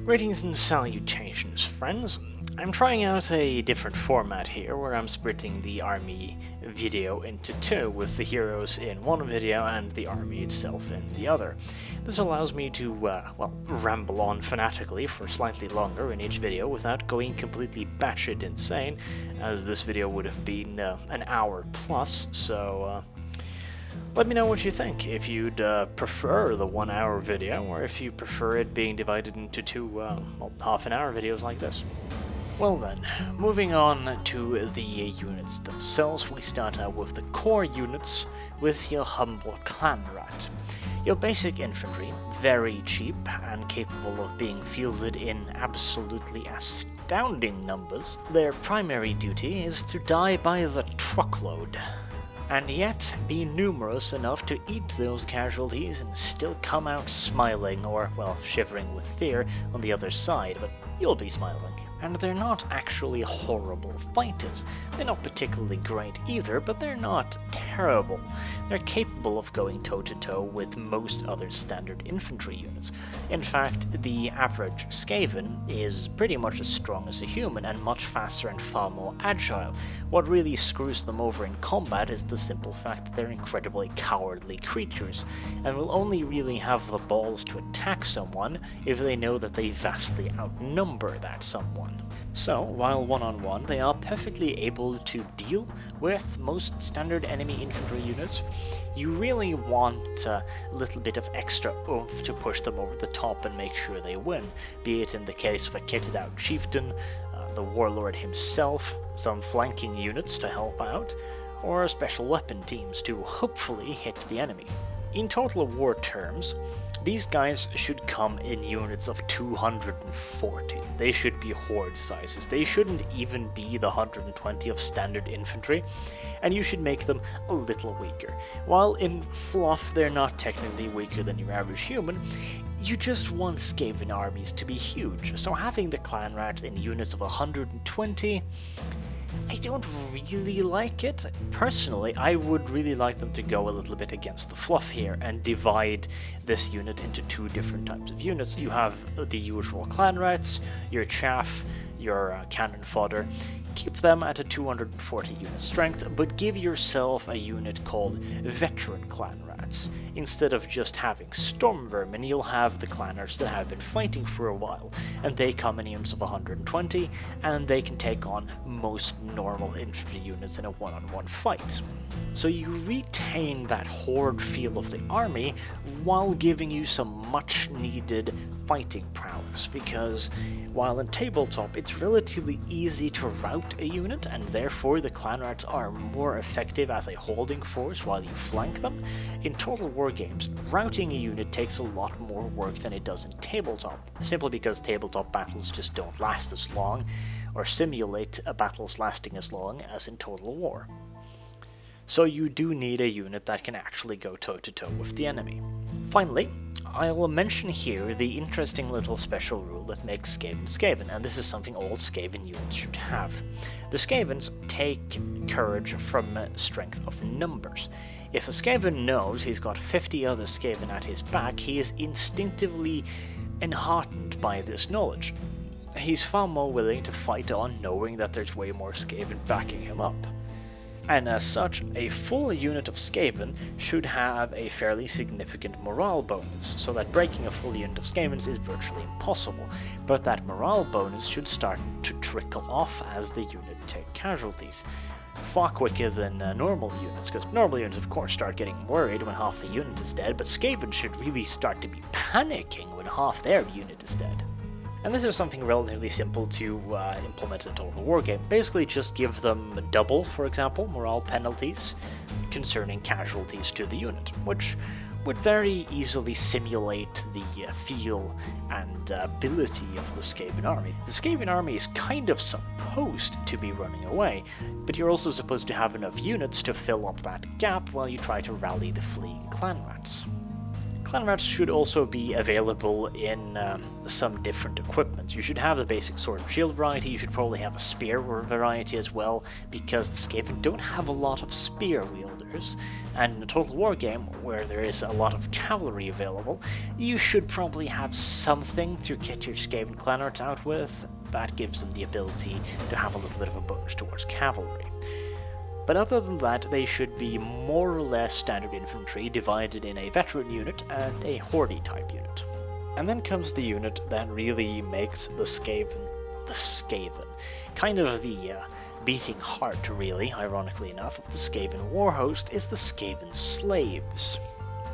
Greetings and salutations, friends. I'm trying out a different format here, where I'm splitting the army video into two, with the heroes in one video and the army itself in the other. This allows me to, well, ramble on fanatically for slightly longer in each video without going completely batshit insane, as this video would have been an hour plus, so let me know what you think, if you'd prefer the 1 hour video, or if you prefer it being divided into two, well, half-an-hour videos like this. Well then, moving on to the units themselves, we start out with the core units with your humble clan rat. Your basic infantry, very cheap and capable of being fielded in absolutely astounding numbers. Their primary duty is to die by the truckload, and yet be numerous enough to eat those casualties and still come out smiling, or, well, shivering with fear on the other side, but you'll be smiling. And they're not actually horrible fighters. They're not particularly great either, but they're not terrible. They're capable of going toe-to-toe with most other standard infantry units. In fact, the average Skaven is pretty much as strong as a human and much faster and far more agile. What really screws them over in combat is the simple fact that they're incredibly cowardly creatures, and will only really have the balls to attack someone if they know that they vastly outnumber that someone. So, while one-on-one, they are perfectly able to deal with most standard enemy infantry units. You really want a little bit of extra oomph to push them over the top and make sure they win, be it in the case of a kitted-out chieftain, the warlord himself, some flanking units to help out, or special weapon teams to hopefully hit the enemy. In Total War terms, these guys should come in units of 240. They should be horde sizes. They shouldn't even be the 120 of standard infantry, and you should make them a little weaker. While in fluff they're not technically weaker than your average human, you just want Skaven armies to be huge, so having the clan rats in units of 120, I don't really like it. Personally, I would really like them to go a little bit against the fluff here and divide this unit into two different types of units. You have the usual clan rats, your chaff, your cannon fodder. Keep them at a 240 unit strength, but give yourself a unit called veteran clan rats. Instead of just having storm vermin, you'll have the clanners that have been fighting for a while, and they come in units of 120, and they can take on most normal infantry units in a one-on-one fight. So you retain that horde feel of the army while giving you some much needed fighting prowess, because while in tabletop it's relatively easy to rout a unit, and therefore the clan rats are more effective as a holding force while you flank them, in Total War games, routing a unit takes a lot more work than it does in tabletop, simply because tabletop battles just don't last as long, or simulate battles lasting as long as in Total War. So you do need a unit that can actually go toe-to-toe with the enemy. Finally, I'll mention here the interesting little special rule that makes Skaven Skaven, and this is something all Skaven units should have. The Skavens take courage from strength of numbers. If a Skaven knows he's got 50 other Skaven at his back, he is instinctively enheartened by this knowledge. He's far more willing to fight on knowing that there's way more Skaven backing him up. And as such, a full unit of Skaven should have a fairly significant morale bonus, so that breaking a full unit of Skavens is virtually impossible, but that morale bonus should start to trickle off as the unit take casualties. Far quicker than normal units, because normal units of course start getting worried when half the unit is dead, but Skaven should really start to be panicking when half their unit is dead. And this is something relatively simple to implement in a Total War game. Basically just give them double, for example, morale penalties concerning casualties to the unit, which would very easily simulate the feel and ability of the Skaven army. The Skaven army is kind of supposed to be running away, but you're also supposed to have enough units to fill up that gap while you try to rally the fleeing clan rats. Clan rats should also be available in some different equipment. You should have the basic sword and shield variety, you should probably have a spear variety as well, because the Skaven don't have a lot of spear wielders, and in a Total War game, where there is a lot of cavalry available, you should probably have something to kit your Skaven clan rats out with. That gives them the ability to have a little bit of a bonus towards cavalry. But other than that, they should be more or less standard infantry, divided in a veteran unit and a horde type unit. And then comes the unit that really makes the Skaven. Kind of the beating heart, really, ironically enough, of the Skaven warhost is the Skaven slaves.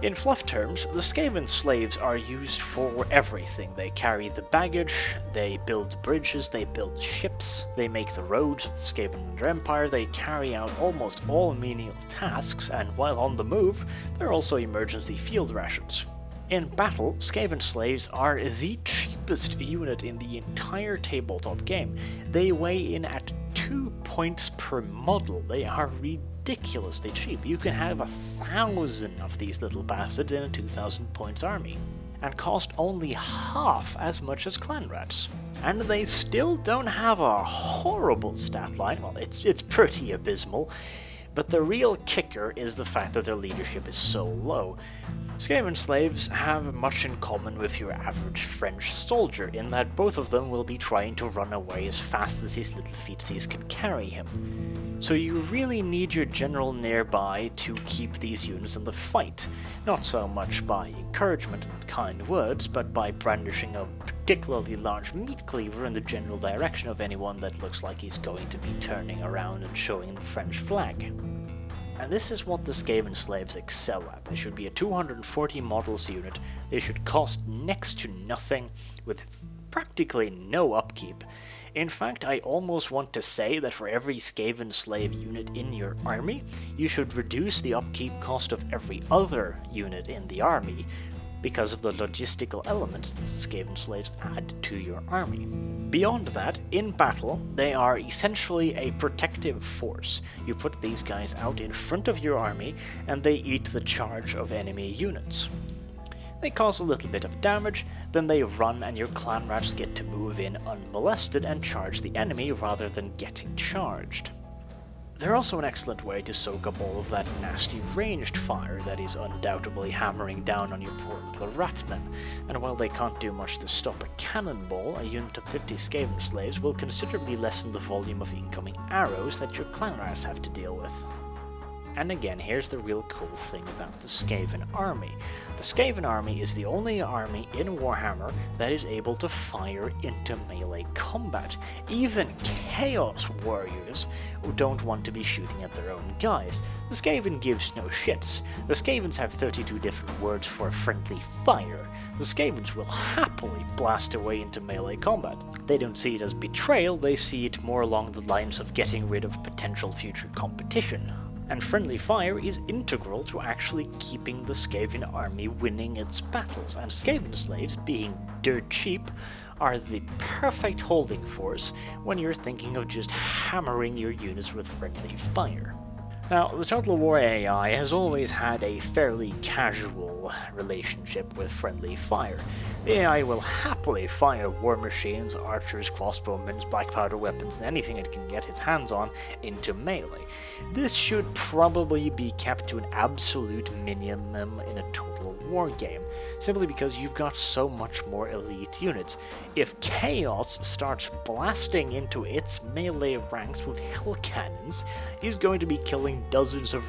In fluff terms, the Skaven slaves are used for everything. They carry the baggage, they build bridges, they build ships, they make the roads of the Skaven Empire, they carry out almost all menial tasks, and while on the move, they're also emergency field rations. In battle, Skaven slaves are the cheapest unit in the entire tabletop game. They weigh in at 2 points per model. They are ridiculously cheap. You can have 1,000 of these little bastards in a 2,000 points army, and cost only half as much as clan rats. And they still don't have a horrible stat line. Well, it's pretty abysmal, but the real kicker is the fact that their leadership is so low. Skaven slaves have much in common with your average French soldier, in that both of them will be trying to run away as fast as his little feetsies can carry him. So you really need your general nearby to keep these units in the fight, not so much by encouragement and kind words, but by brandishing a particularly large meat cleaver in the general direction of anyone that looks like he's going to be turning around and showing the French flag. And this is what the Skaven slaves excel at. They should be a 240 models unit, they should cost next to nothing, with practically no upkeep. In fact, I almost want to say that for every Skaven slave unit in your army, you should reduce the upkeep cost of every other unit in the army, because of the logistical elements that the Skaven slaves add to your army. Beyond that, in battle, they are essentially a protective force. You put these guys out in front of your army, and they eat the charge of enemy units. They cause a little bit of damage, then they run and your clan rats get to move in unmolested and charge the enemy rather than getting charged. They're also an excellent way to soak up all of that nasty ranged fire that is undoubtedly hammering down on your poor little ratmen, and while they can't do much to stop a cannonball, a unit of 50 Skaven slaves will considerably lessen the volume of incoming arrows that your clan rats have to deal with. And again, here's the real cool thing about the Skaven army. The Skaven army is the only army in Warhammer that is able to fire into melee combat. Even Chaos Warriors who don't want to be shooting at their own guys. The Skaven gives no shits. The Skavens have 32 different words for friendly fire. The Skavens will happily blast away into melee combat. They don't see it as betrayal, they see it more along the lines of getting rid of potential future competition. And friendly fire is integral to actually keeping the Skaven army winning its battles, and Skaven slaves, being dirt cheap, are the perfect holding force when you're thinking of just hammering your units with friendly fire. Now, the Total War AI has always had a fairly casual relationship with friendly fire. The AI will happily fire war machines, archers, crossbowmen, black powder weapons, and anything it can get its hands on into melee. This should probably be kept to an absolute minimum in a Total War game, simply because you've got so much more elite units. If Chaos starts blasting into its melee ranks with hell cannons, he's going to be killing dozens of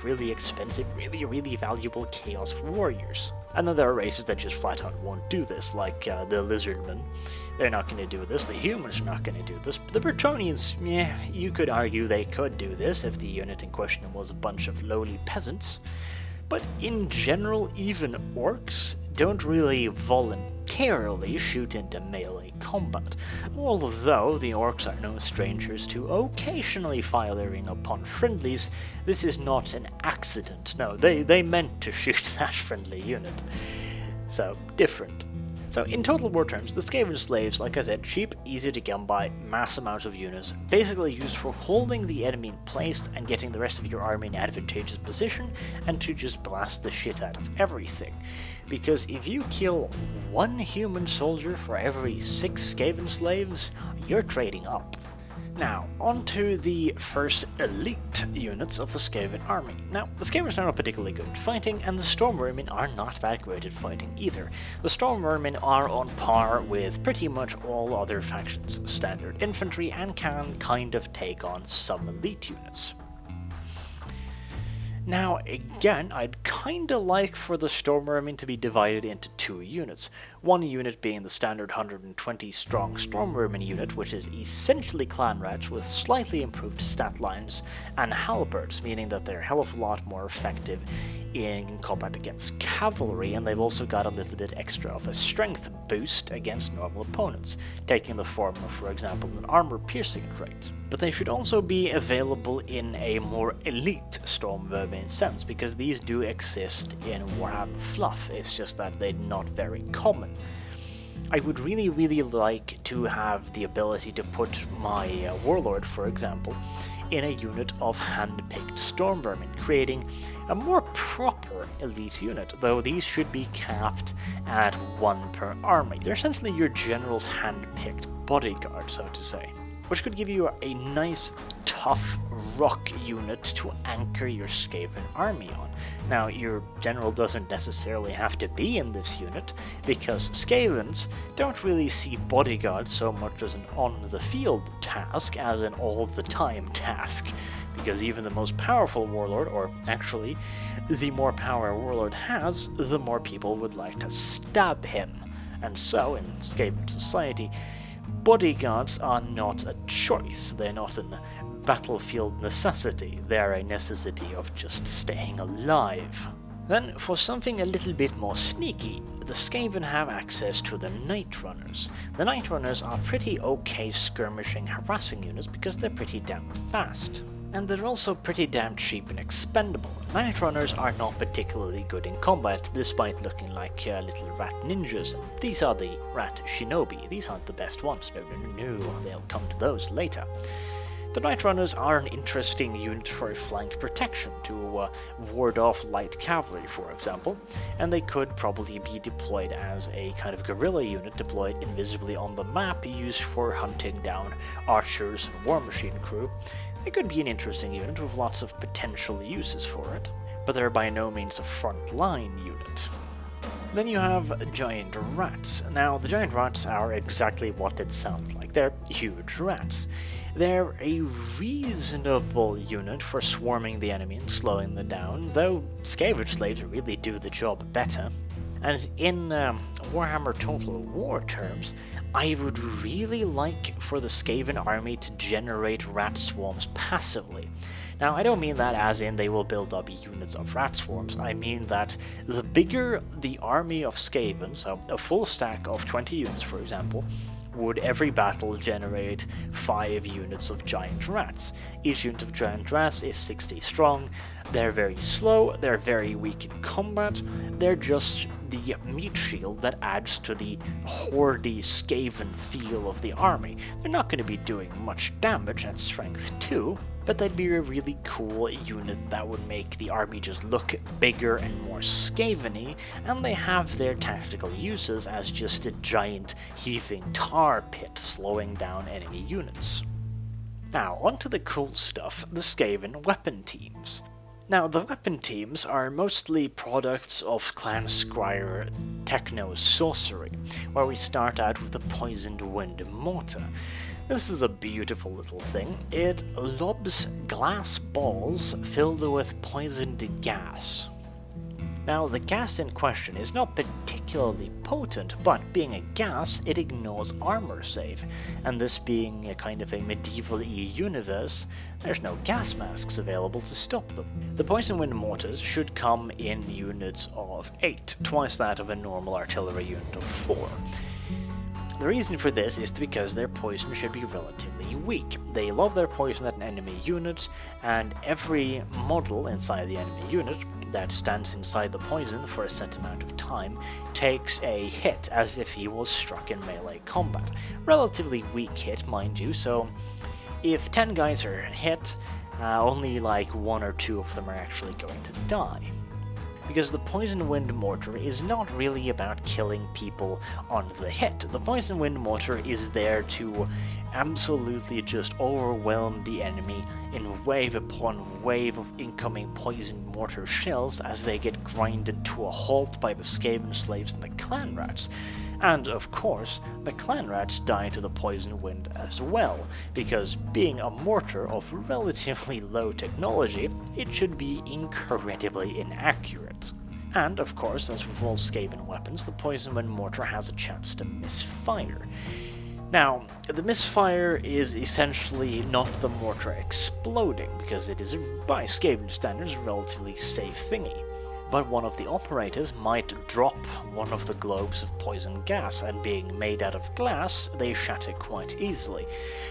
really expensive, really valuable Chaos Warriors. And then there are races that just flat out won't do this, like the Lizardmen. They're not going to do this, the humans are not going to do this, but the Bretonnians, yeah, you could argue they could do this if the unit in question was a bunch of lowly peasants. But in general, even orcs don't really voluntarily shoot into melee combat, although the orcs are no strangers to occasionally firing upon friendlies. This is not an accident, no, they meant to shoot that friendly unit. So, different. So in Total War terms, the Skaven slaves, like I said, cheap, easy to come by, mass amounts of units, basically used for holding the enemy in place and getting the rest of your army in advantageous position, and to just blast the shit out of everything. Because if you kill one human soldier for every 6 Skaven slaves, you're trading up. Now, on to the first elite units of the Skaven army. Now, the Skavens are not particularly good at fighting, and the Stormvermin are not that great at fighting either. The Stormvermin are on par with pretty much all other factions' standard infantry, and can kind of take on some elite units. Now, again, I'd kinda like for the Stormvermin to be divided into 2 units. One unit being the standard 120 strong Stormvermin unit, which is essentially clan rats with slightly improved stat lines, and halberds, meaning that they're a hell of a lot more effective in combat against cavalry, and they've also got a little bit extra of a strength boost against normal opponents, taking the form of, for example, an armor-piercing trait. But they should also be available in a more elite Stormvermin sense, because these do exist in Warhammer fluff, it's just that they're not very common. I would really like to have the ability to put my Warlord, for example, in a unit of hand-picked Stormvermin, creating a more proper elite unit, though these should be capped at 1 per army. They're essentially your general's hand-picked bodyguard, so to say, which could give you a nice, tough rock unit to anchor your Skaven army on. Now, your general doesn't necessarily have to be in this unit, because Skavens don't really see bodyguards so much as an on-the-field task as an all-the-time task, because even the most powerful warlord, or actually, the more power a warlord has, the more people would like to stab him. And so, in Skaven society, bodyguards are not a choice, they're not a battlefield necessity, they're a necessity of just staying alive. Then, for something a little bit more sneaky, the Skaven have access to the Night Runners. The Night Runners are pretty okay skirmishing, harassing units because they're pretty damn fast. And they're also pretty damn cheap and expendable. Night Runners are not particularly good in combat, despite looking like little rat ninjas. These are the rat shinobi. These aren't the best ones. No, they'll come to those later. The Night Runners are an interesting unit for flank protection, to ward off light cavalry, for example, and they could probably be deployed as a kind of guerrilla unit deployed invisibly on the map, used for hunting down archers and war machine crew. They could be an interesting unit with lots of potential uses for it, but they're by no means a front-line unit. Then you have giant rats. Now, the giant rats are exactly what it sounds like. They're huge rats. They're a reasonable unit for swarming the enemy and slowing them down, though Skaven slaves really do the job better. And in Warhammer Total War terms, I would really like for the Skaven army to generate rat swarms passively. Now, I don't mean that as in they will build up units of rat swarms. I mean that the bigger the army of Skaven, so a full stack of 20 units for example, would every battle generate 5 units of giant rats. Each unit of giant rats is 60 strong, they're very slow, they're very weak in combat, they're just the meat shield that adds to the hoardy Skaven feel of the army. They're not going to be doing much damage at strength 2, but they'd be a really cool unit that would make the army just look bigger and more Skaven-y, and they have their tactical uses as just a giant heaving tar pit slowing down enemy units. Now, onto the cool stuff, the Skaven weapon teams. Now, the weapon teams are mostly products of Clan Scryer Techno Sorcery, where we start out with the Poisoned Wind Mortar. This is a beautiful little thing. It lobs glass balls filled with poisoned gas. Now, the gas in question is not particularly potent, but being a gas, it ignores armor save, and this being a kind of a medieval universe, there's no gas masks available to stop them. The Poison Wind Mortars should come in units of 8, twice that of a normal artillery unit of 4. The reason for this is because their poison should be relatively weak. They lob their poison at an enemy unit, and every model inside the enemy unit, that stands inside the poison for a set amount of time takes a hit as if he was struck in melee combat. Relatively weak hit, mind you, so if 10 guys are hit, only like 1 or 2 of them are actually going to die. Because the Poison Wind Mortar is not really about killing people on the hit. The Poison Wind Mortar is there to absolutely just overwhelm the enemy in wave upon wave of incoming Poison Mortar shells as they get grinded to a halt by the Skaven slaves and the clan rats. And of course, the clan rats die to the Poison Wind as well, because being a mortar of relatively low technology, it should be incredibly inaccurate. And of course, as with all Skaven weapons, the Poison Wind Mortar has a chance to misfire. Now, the misfire is essentially not the mortar exploding, because it is, by Skaven standards, a relatively safe thingy. But one of the operators might drop one of the globes of poison gas, and being made out of glass, they shatter quite easily.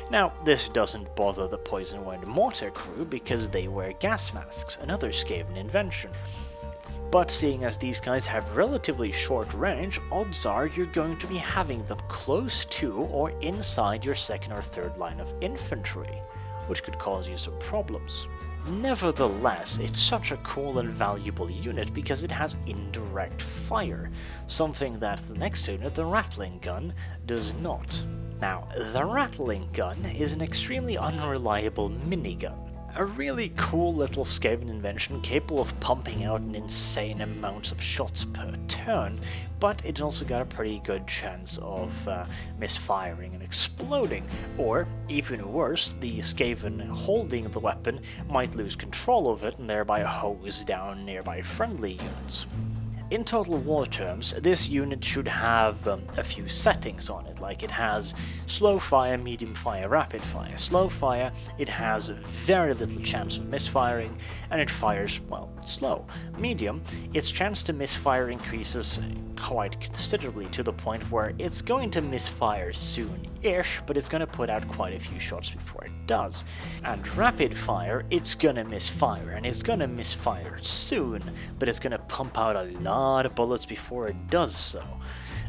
Now, this doesn't bother the Poison Wind Mortar crew because they wear gas masks, another Skaven invention. But seeing as these guys have relatively short range, odds are you're going to be having them close to or inside your second or third line of infantry, which could cause you some problems. Nevertheless, it's such a cool and valuable unit because it has indirect fire, something that the next unit, the rattling gun, does not. Now, the rattling gun is an extremely unreliable minigun. A really cool little Skaven invention capable of pumping out an insane amount of shots per turn, but it's also got a pretty good chance of misfiring and exploding, or, even worse, the Skaven holding the weapon might lose control of it and thereby hose down nearby friendly units. In Total War terms, this unit should have a few settings on it, like it has slow fire, medium fire, rapid fire. Slow fire, it has very little chance of misfiring, and it fires, well, slow. Medium, its chance to misfire increases quite considerably to the point where it's going to misfire soon-ish, but it's going to put out quite a few shots before it does. And rapid fire, it's going to misfire, and it's going to misfire soon, but it's going to pump out a lot of bullets before it does so.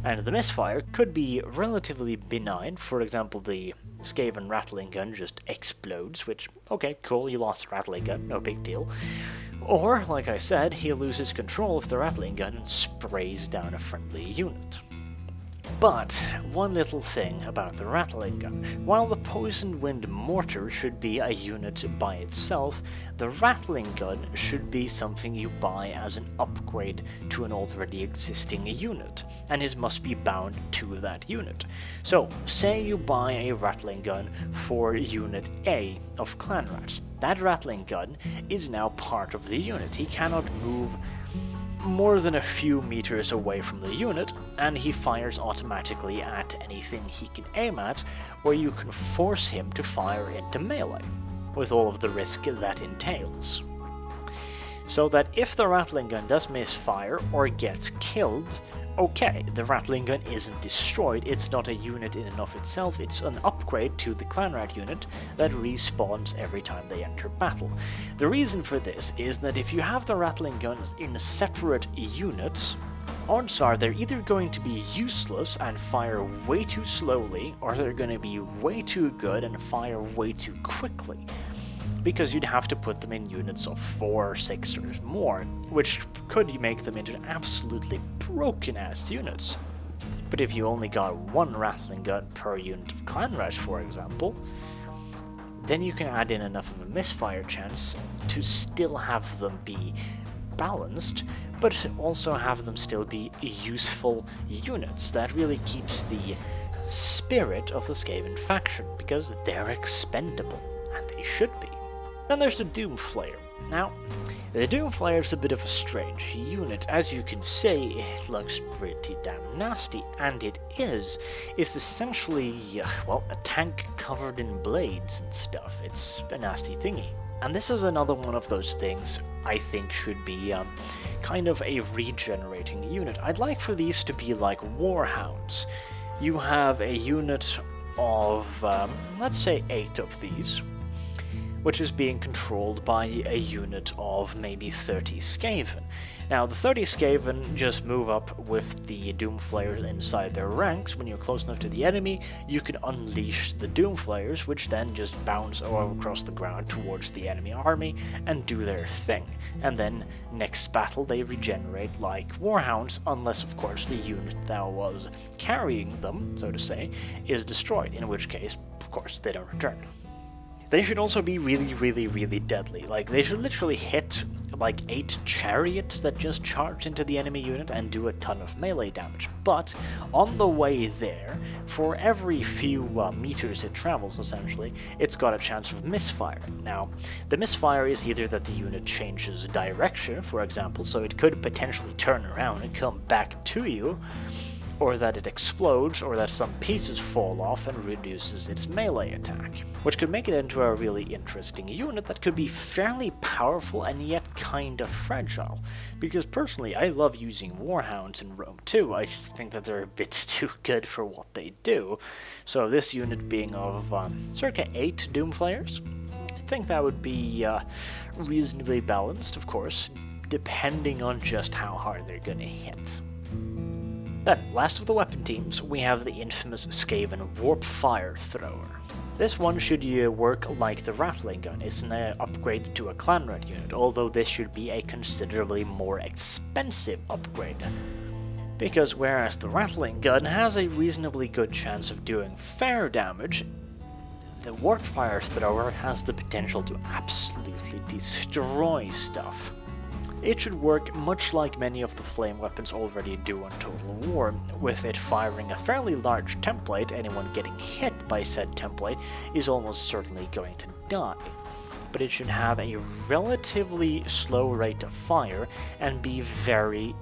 And the misfire could be relatively benign. For example, the Skaven rattling gun just explodes, which, okay, cool, you lost the rattling gun, no big deal. Or, like I said, he loses control of the rattling gun and sprays down a friendly unit. But, one little thing about the rattling gun. While the Poison Wind Mortar should be a unit by itself, the rattling gun should be something you buy as an upgrade to an already existing unit, and it must be bound to that unit. So, say you buy a rattling gun for Unit A of Clan Rats. That rattling gun is now part of the unit. He cannot move more than a few meters away from the unit, and he fires automatically at anything he can aim at, or you can force him to fire into melee, with all of the risk that entails. So that if the rattling gun does misfire or gets killed, okay, the rattling gun isn't destroyed, it's not a unit in and of itself, it's an upgrade to the Clanrat unit that respawns every time they enter battle. The reason for this is that if you have the rattling guns in separate units, odds are they're either going to be useless and fire way too slowly, or they're going to be way too good and fire way too quickly. Because you'd have to put them in units of 4 or 6 or more, which could make them into absolutely broken-ass units. But if you only got one rattling gun per unit of Clan Rush, for example, then you can add in enough of a misfire chance to still have them be balanced, but also have them still be useful units. That really keeps the spirit of the Skaven faction, because they're expendable, and they should be. Then there's the Doomflayer. Now, the Doomflayer is a bit of a strange unit. As you can see, it looks pretty damn nasty, and it is. It's essentially, well, a tank covered in blades and stuff. It's a nasty thingy. And this is another one of those things I think should be kind of a regenerating unit. I'd like for these to be like Warhounds. You have a unit of, let's say 8 of these. which is being controlled by a unit of maybe 30 Skaven. Now, the 30 Skaven just move up with the Doomflayers inside their ranks. When you're close enough to the enemy, you can unleash the Doomflayers, which then just bounce all across the ground towards the enemy army and do their thing. And then, next battle, they regenerate like Warhounds, unless, of course, the unit that was carrying them, so to say, is destroyed, in which case, of course, they don't return. They should also be really deadly. Like, they should literally hit like 8 chariots that just charge into the enemy unit and do a ton of melee damage. But on the way there, for every few meters it travels, essentially, it's got a chance of misfire. Now, the misfire is either that the unit changes direction, for example, so it could potentially turn around and come back to you, or that it explodes, or that some pieces fall off and reduces its melee attack, which could make it into a really interesting unit that could be fairly powerful and yet kind of fragile. Because personally, I love using Warhounds in Rome too, I just think that they're a bit too good for what they do. So this unit being of circa 8 Doomflayers, I think that would be reasonably balanced, of course, depending on just how hard they're gonna hit. Then, last of the weapon teams, we have the infamous Skaven Warp Fire Thrower. This one should work like the rattling gun. It's an upgrade to a clan rat unit, although this should be a considerably more expensive upgrade. Because whereas the rattling gun has a reasonably good chance of doing fair damage, the Warp Fire Thrower has the potential to absolutely destroy stuff. It should work much like many of the flame weapons already do on Total War, with it firing a fairly large template. Anyone getting hit by said template is almost certainly going to die. But it should have a relatively slow rate of fire and be very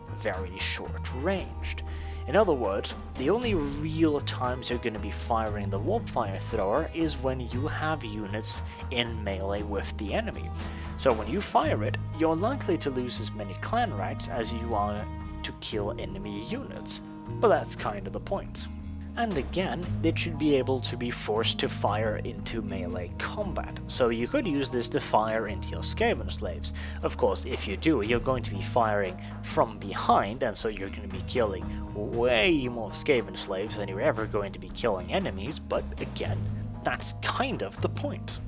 short ranged. In other words, the only real times you're going to be firing the Warp Fire Thrower is when you have units in melee with the enemy. So when you fire it, you're likely to lose as many clan rats as you are to kill enemy units, but that's kind of the point. And again, it should be able to be forced to fire into melee combat, so you could use this to fire into your Skaven slaves. Of course, if you do, you're going to be firing from behind, and so you're going to be killing way more Skaven slaves than you're ever going to be killing enemies, but again, that's kind of the point.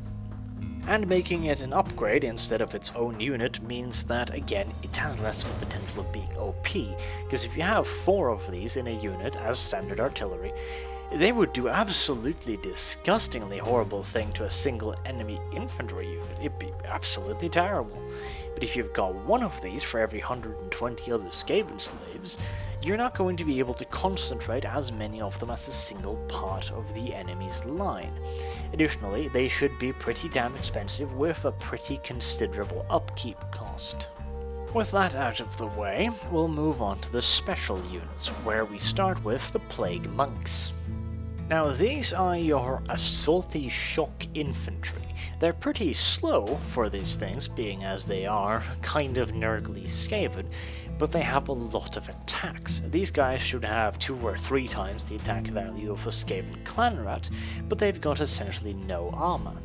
And making it an upgrade instead of its own unit means that, again, it has less of a potential of being OP, because if you have 4 of these in a unit as standard artillery, they would do absolutely disgustingly horrible thing to a single enemy infantry unit. It'd be absolutely terrible. But if you've got 1 of these for every 120 other Skaven slaves, you're not going to be able to concentrate as many of them as a single part of the enemy's line. Additionally, they should be pretty damn expensive with a pretty considerable upkeep cost. With that out of the way, we'll move on to the special units, where we start with the Plague Monks. Now these are your assaulty shock infantry. They're pretty slow for these things, being as they are kind of nurgly Skaven, but they have a lot of attacks. These guys should have 2 or 3 times the attack value of a Skaven clan rat, but they've got essentially no armor.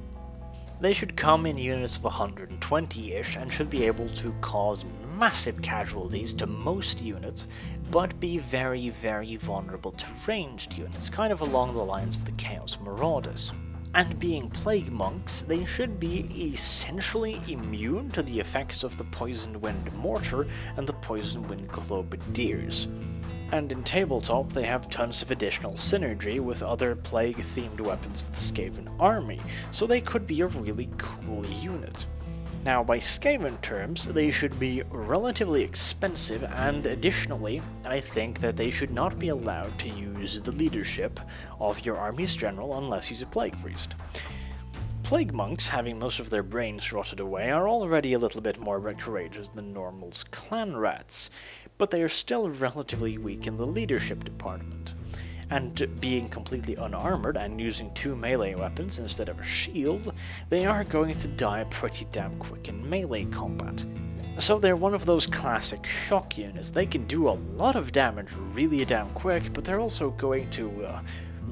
They should come in units of 120-ish and should be able to cause massive casualties to most units, but be very vulnerable to ranged units, kind of along the lines of the Chaos Marauders. And being Plague Monks, they should be essentially immune to the effects of the Poisoned Wind Mortar and the Poisoned Wind Globadiers. And in tabletop, they have tons of additional synergy with other plague-themed weapons of the Skaven army, so they could be a really cool unit. Now, by Skaven terms, they should be relatively expensive, and additionally, I think that they should not be allowed to use the leadership of your army's general unless he's a Plague Priest. Plague Monks, having most of their brains rotted away, are already a little bit more courageous than Normal's clan rats, but they are still relatively weak in the leadership department. And being completely unarmored and using 2 melee weapons instead of a shield, they are going to die pretty damn quick in melee combat. So they're one of those classic shock units. They can do a lot of damage really damn quick, but they're also going to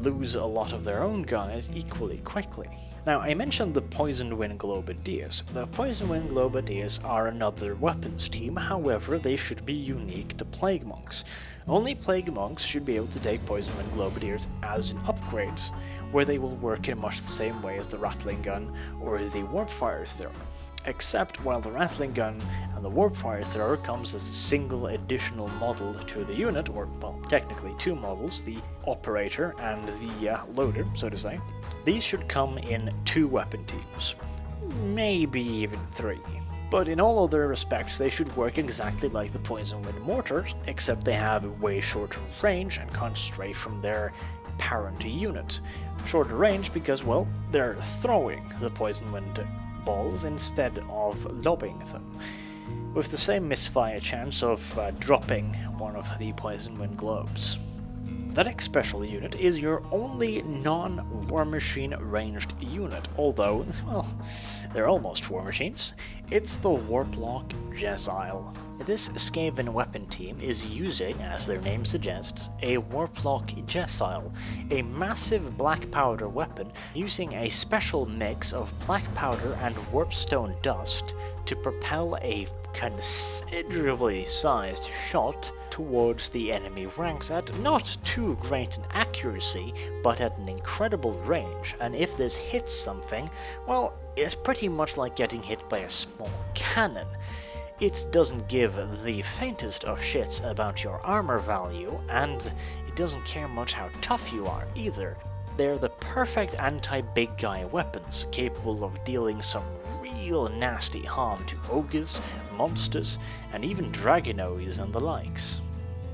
lose a lot of their own guys equally quickly. Now, I mentioned the Poisoned Wind Globadiers. The Poisoned Wind Globadiers are another weapons team, however they should be unique to Plague Monks. Only Plague Monks should be able to take Poisoned Wind Globadiers as an upgrade, where they will work in much the same way as the Rattling Gun or the Warp Fire Thrower. Except while the Rattling Gun and the Warp Fire Thrower comes as a single additional model to the unit, or well, technically two models, the Operator and the Loader, so to say. These should come in 2 weapon teams, maybe even 3. But in all other respects they should work exactly like the Poison Wind Mortars, except they have a way shorter range and can't stray from their parent unit. Shorter range because, well, they're throwing the Poison Wind balls instead of lobbing them, with the same misfire chance of dropping one of the Poison Wind globes. The next special unit is your only non-War Machine ranged unit, although, well, they're almost War Machines. It's the Warplock Jezile. This Skaven weapon team is using, as their name suggests, a Warplock Jezile, a massive black powder weapon using a special mix of black powder and warpstone dust to propel a considerably sized shot towards the enemy ranks at not too great an accuracy, but at an incredible range, and if this hits something, well, it's pretty much like getting hit by a small cannon. It doesn't give the faintest of shits about your armor value, and it doesn't care much how tough you are either. They're the perfect anti-big guy weapons, capable of dealing some real nasty harm to ogres, monsters, and even dragonoids and the likes.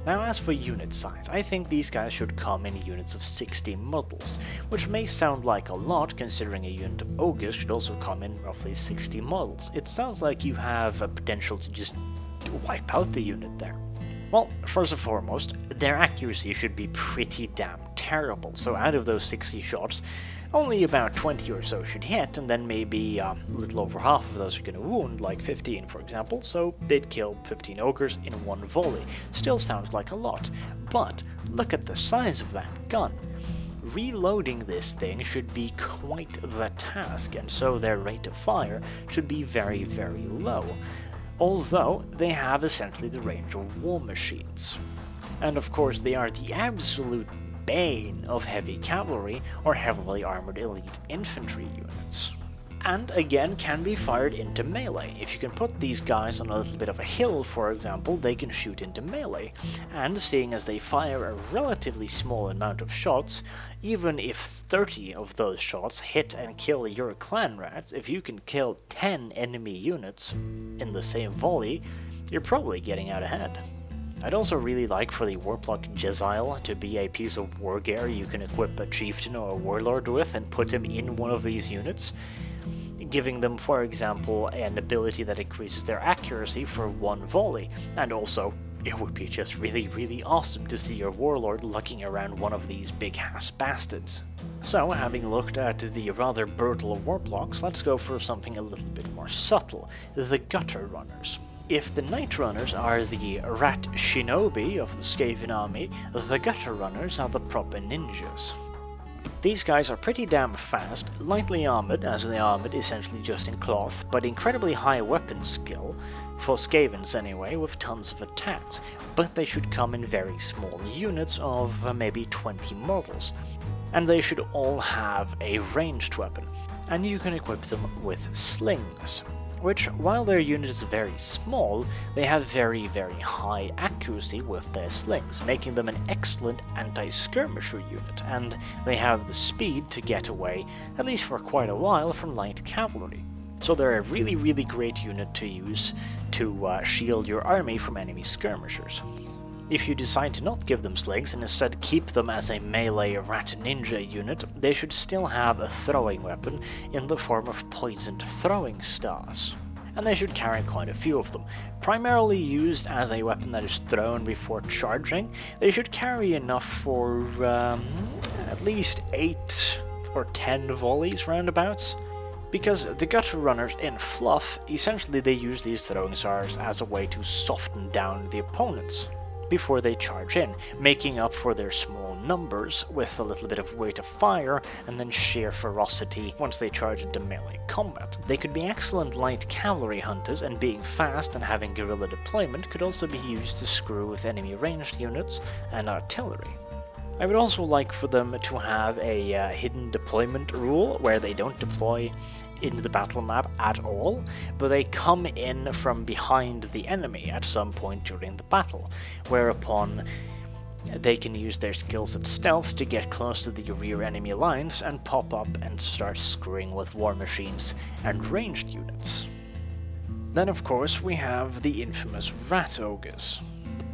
Now as for unit size, I think these guys should come in units of 60 models, which may sound like a lot considering a unit of ogres should also come in roughly 60 models. It sounds like you have a potential to just wipe out the unit there. Well, first and foremost, their accuracy should be pretty damn terrible, so out of those 60 shots, only about 20 or so should hit, and then maybe a little over half of those are going to wound, like 15 for example, so they'd kill 15 ogres in one volley. Still sounds like a lot, but look at the size of that gun. Reloading this thing should be quite the task, and so their rate of fire should be very, very low, although they have essentially the range of war machines. And of course they are the absolute bane of heavy cavalry or heavily armored elite infantry units. And again can be fired into melee. If you can put these guys on a little bit of a hill, for example, they can shoot into melee. And seeing as they fire a relatively small amount of shots, even if 30 of those shots hit and kill your clan rats, if you can kill 10 enemy units in the same volley, you're probably getting out ahead. I'd also really like for the Warplock Jezile to be a piece of war gear you can equip a chieftain or a warlord with and put him in one of these units, giving them, for example, an ability that increases their accuracy for one volley, and also it would be just really, really awesome to see your warlord looking around one of these big-ass bastards. So, having looked at the rather brutal Warplocks, let's go for something a little bit more subtle, the Gutter Runners. If the Night Runners are the Rat Shinobi of the Skaven army, the Gutter Runners are the proper ninjas. These guys are pretty damn fast, lightly armored, as the armored essentially just in cloth, but incredibly high weapon skill, for Skavens anyway, with tons of attacks, but they should come in very small units of maybe 20 models, and they should all have a ranged weapon, and you can equip them with slings, which, while their unit is very small, they have very, very high accuracy with their slings, making them an excellent anti-skirmisher unit, and they have the speed to get away, at least for quite a while, from light cavalry. So they're a really, really great unit to use to shield your army from enemy skirmishers. If you decide to not give them slings and instead keep them as a melee rat ninja unit, they should still have a throwing weapon in the form of poisoned throwing stars. And they should carry quite a few of them. Primarily used as a weapon that is thrown before charging, they should carry enough for at least 8 or 10 volleys roundabouts. Because the Gutter Runners in fluff, essentially they use these throwing stars as a way to soften down the opponents. before they charge in, making up for their small numbers with a little bit of rate of fire and then sheer ferocity once they charge into melee combat. They could be excellent light cavalry hunters, and being fast and having guerrilla deployment could also be used to screw with enemy ranged units and artillery. I would also like for them to have a hidden deployment rule where they don't deploy into the battle map at all, but they come in from behind the enemy at some point during the battle, whereupon they can use their skills at stealth to get close to the rear enemy lines and pop up and start screwing with war machines and ranged units. Then of course we have the infamous rat ogres.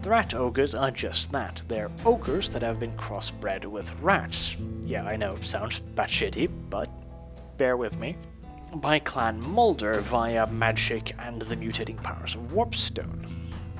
The rat ogres are just that. They're ogres that have been crossbred with rats. Yeah, I know, sounds batshitty, but bear with me. By Clan Mulder via magic and the mutating powers of Warpstone.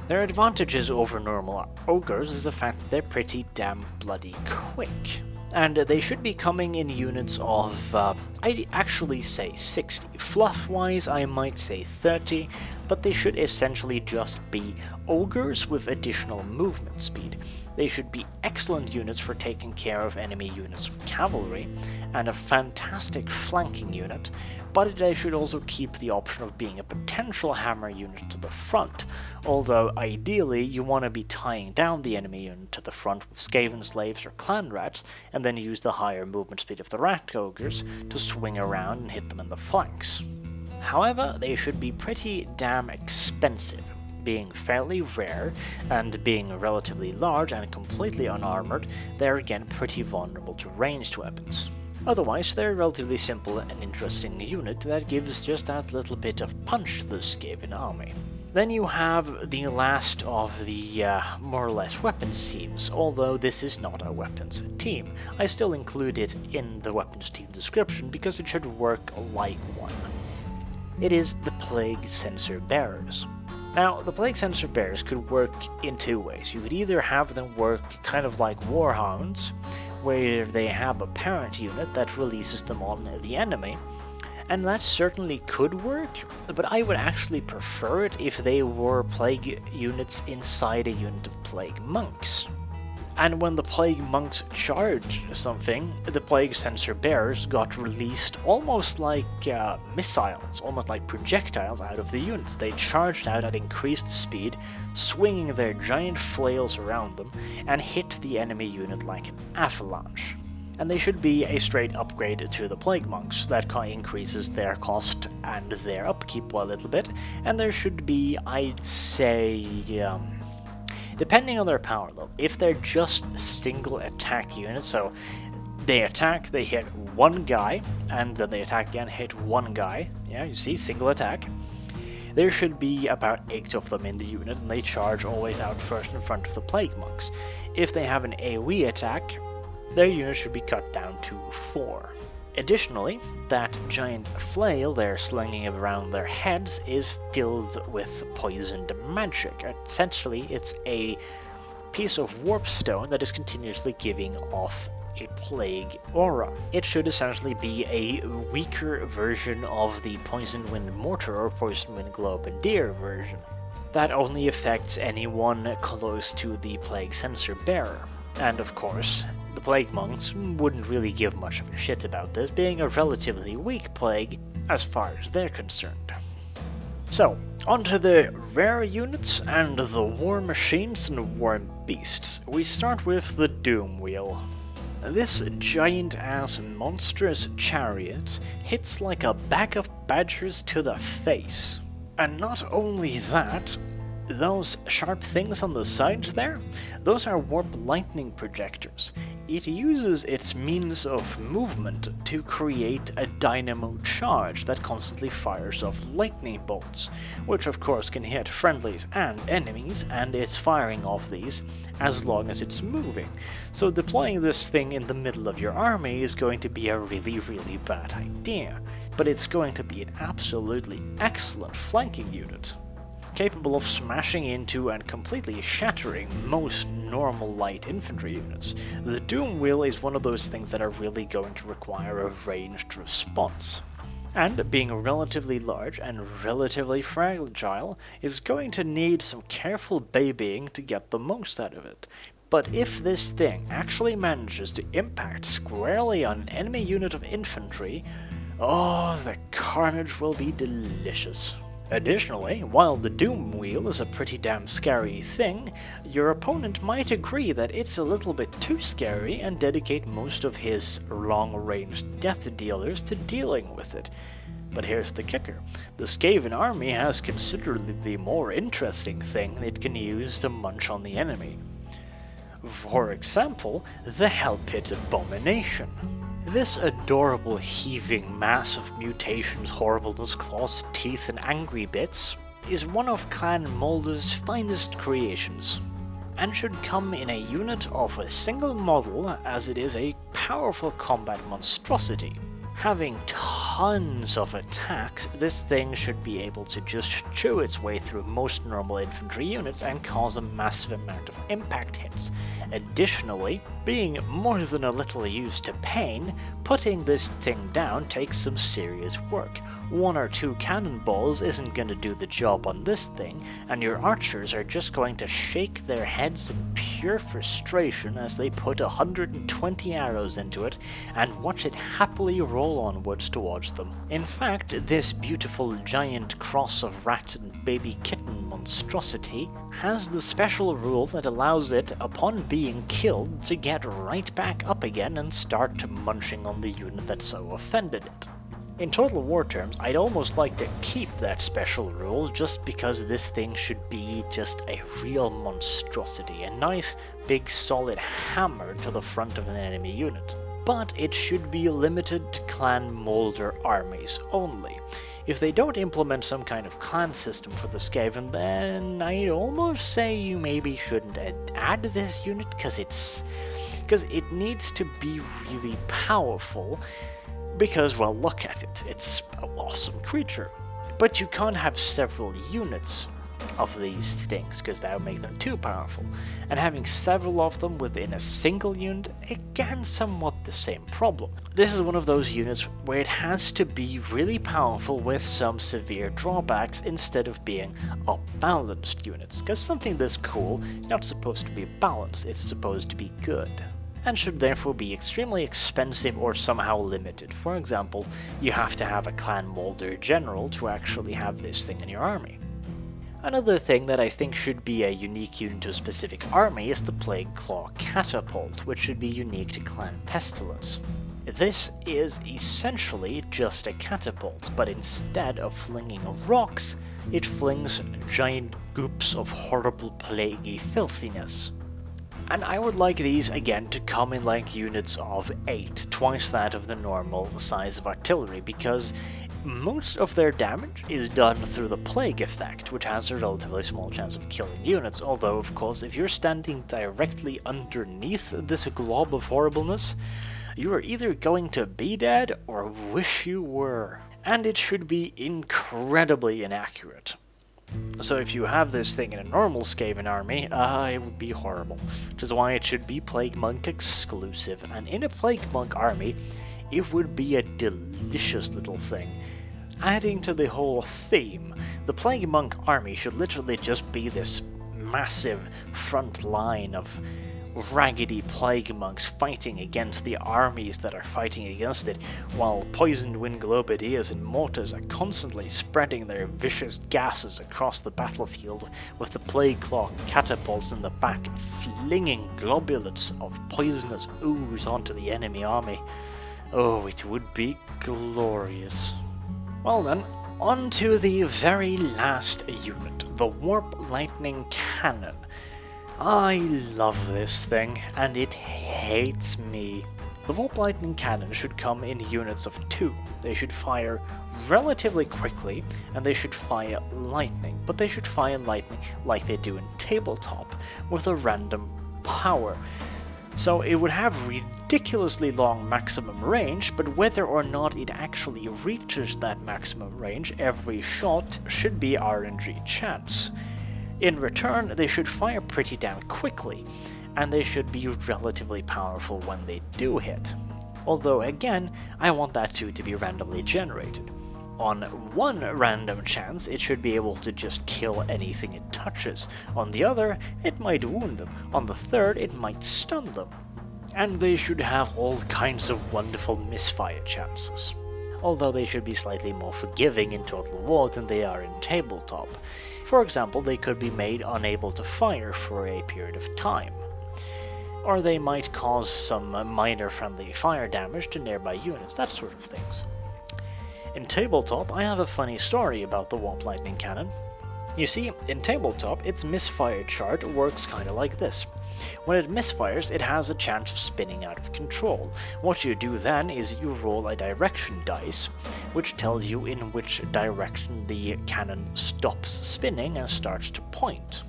Their advantages over normal ogres is the fact that they're pretty damn bloody quick. And they should be coming in units of, I'd actually say 60. Fluff-wise, I might say 30, but they should essentially just be ogres with additional movement speed. They should be excellent units for taking care of enemy units of cavalry, and a fantastic flanking unit, but they should also keep the option of being a potential hammer unit to the front, although ideally you want to be tying down the enemy unit to the front with Skaven slaves or clan rats, and then use the higher movement speed of the rat ogres to swing around and hit them in the flanks. However, they should be pretty damn expensive, being fairly rare, and being relatively large and completely unarmored, they're again pretty vulnerable to ranged weapons. Otherwise, they're a relatively simple and interesting unit that gives just that little bit of punch to the Skaven army. Then you have the last of the more or less weapons teams, although this is not a weapons team. I still include it in the weapons team description because it should work like one. It is the Plague Censer Bearers. Now, the Plague Censer Bearers could work in two ways. You could either have them work kind of like Warhounds, where they have a parent unit that releases them on the enemy, and that certainly could work, but I would actually prefer it if they were Plague units inside a unit of Plague Monks. And when the Plague Monks charge something, the Plague Censer Bearers got released almost like missiles, almost like projectiles out of the units. They charged out at increased speed, swinging their giant flails around them, and hit the enemy unit like an avalanche. And they should be a straight upgrade to the Plague Monks. That increases their cost and their upkeep a little bit, and there should be, I'd say, depending on their power level, if they're just single attack units, so they attack, they hit one guy, and then they attack again, hit one guy, yeah, you see, single attack, there should be about 8 of them in the unit, and they charge always out first in front of the Plague Monks. If they have an AoE attack, their unit should be cut down to 4. Additionally, that giant flail they're slinging around their heads is filled with poisoned magic. Essentially, it's a piece of warpstone that is continuously giving off a plague aura. It should essentially be a weaker version of the Poison Wind Mortar or Poison Wind Globendeer version. That only affects anyone close to the Plague Censer Bearer. And of course, the Plague Monks wouldn't really give much of a shit about this, being a relatively weak plague as far as they're concerned. So, onto the rare units and the war machines and war beasts. We start with the Doom Wheel. This giant-ass monstrous chariot hits like a bag of badgers to the face. And not only that, those sharp things on the sides there, those are warp lightning projectors. It uses its means of movement to create a dynamo charge that constantly fires off lightning bolts, which of course can hit friendlies and enemies, and it's firing off these as long as it's moving. So deploying this thing in the middle of your army is going to be a really bad idea, but it's going to be an absolutely excellent flanking unit, capable of smashing into and completely shattering most normal light infantry units. The Doom Wheel is one of those things that are really going to require a ranged response. and being relatively large and relatively fragile is going to need some careful babying to get the most out of it. But if this thing actually manages to impact squarely on an enemy unit of infantry, oh, the carnage will be delicious. Additionally, while the Doom Wheel is a pretty damn scary thing, your opponent might agree that it's a little bit too scary and dedicate most of his long-range death dealers to dealing with it. But here's the kicker. The Skaven army has considerably more interesting thing it can use to munch on the enemy. For example, the Hell Pit Abomination. This adorable heaving mass of mutations, horribleness, claws, teeth and angry bits is one of Clan Moulder's finest creations, and should come in a unit of a single model as it is a powerful combat monstrosity. Having tons of attacks, this thing should be able to just chew its way through most normal infantry units and cause a massive amount of impact hits. Additionally, being more than a little used to pain, putting this thing down takes some serious work. 1 or 2 cannonballs isn't going to do the job on this thing, and your archers are just going to shake their heads in pure frustration as they put 120 arrows into it and watch it happily roll onwards towards them. In fact, this beautiful giant cross of rat and baby kitten monstrosity has the special rule that allows it, upon being killed, to get right back up again and start munching on the unit that so offended it. In Total War terms, I'd almost like to keep that special rule just because this thing should be just a real monstrosity, a nice big solid hammer to the front of an enemy unit. But it should be limited to Clan Moulder armies only. If they don't implement some kind of clan system for the Skaven, then I'd almost say you maybe shouldn't add this unit, because it needs to be really powerful. Because, well, look at it, it's an awesome creature. But you can't have several units of these things, because that would make them too powerful. And having several of them within a single unit, again, somewhat the same problem. This is one of those units where it has to be really powerful with some severe drawbacks instead of being a balanced units, because something this cool is not supposed to be balanced, it's supposed to be good, and should therefore be extremely expensive or somehow limited. For example, you have to have a Clan Moulder general to actually have this thing in your army. Another thing that I think should be a unique unit to a specific army is the Plague Claw Catapult, which should be unique to Clan Pestilence. This is essentially just a catapult, but instead of flinging rocks, it flings giant goops of horrible plaguey filthiness. And I would like these again to come in like units of 8, twice that of the normal size of artillery, because most of their damage is done through the plague effect, which has a relatively small chance of killing units, although of course if you're standing directly underneath this glob of horribleness, you are either going to be dead or wish you were. And it should be incredibly inaccurate. So if you have this thing in a normal Skaven army, it would be horrible, which is why it should be Plague Monk exclusive, and in a Plague Monk army, it would be a delicious little thing. Adding to the whole theme, the Plague Monk army should literally just be this massive front line of raggedy plague monks fighting against the armies that are fighting against it, while poisoned wind globadiers and mortars are constantly spreading their vicious gases across the battlefield, with the Plague Claw catapults in the back flinging globulets of poisonous ooze onto the enemy army. Oh, it would be glorious. Well then, on to the very last unit, the Warp Lightning Cannon. I love this thing, and it hates me. The Warp Lightning Cannon should come in units of 2. They should fire relatively quickly, and they should fire lightning, but they should fire lightning like they do in Tabletop, with a random power. So it would have ridiculously long maximum range, but whether or not it actually reaches that maximum range, every shot should be RNG chance. In return, they should fire pretty damn quickly, and they should be relatively powerful when they do hit. Although again, I want that too to be randomly generated. On one random chance, it should be able to just kill anything it touches. On the other, it might wound them. On the third, it might stun them. And they should have all kinds of wonderful misfire chances. Although they should be slightly more forgiving in Total War than they are in Tabletop. For example, they could be made unable to fire for a period of time. Or they might cause some minor friendly fire damage to nearby units, that sort of things. In Tabletop, I have a funny story about the Warp Lightning Cannon. You see, in Tabletop, its misfire chart works kinda like this. When it misfires, it has a chance of spinning out of control. What you do then is you roll a direction dice, which tells you in which direction the cannon stops spinning and starts to point.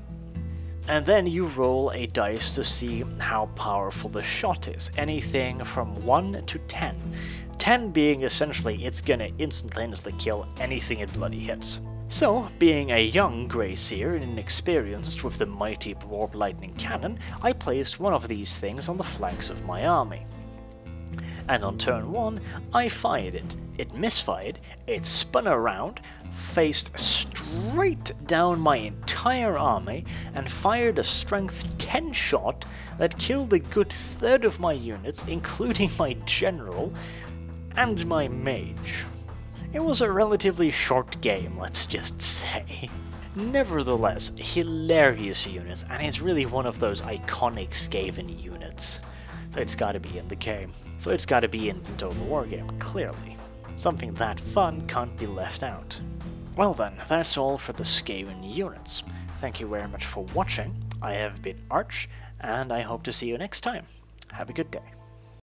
And then you roll a dice to see how powerful the shot is, anything from 1 to 10. 10 being essentially it's gonna instantaneously kill anything it bloody hits. So, being a young Grey Seer and inexperienced with the mighty Warp Lightning Cannon, I placed one of these things on the flanks of my army. And on turn 1, I fired it. It misfired, it spun around, faced straight down my entire army, and fired a strength 10 shot that killed a good third of my units, including my general and my mage. It was a relatively short game, let's just say. Nevertheless, hilarious units, and it's really one of those iconic Skaven units. So it's gotta be in the game. So it's gotta be in the Total War game, clearly. Something that fun can't be left out. Well then, that's all for the Skaven units. Thank you very much for watching. I have been Arch, and I hope to see you next time. Have a good day.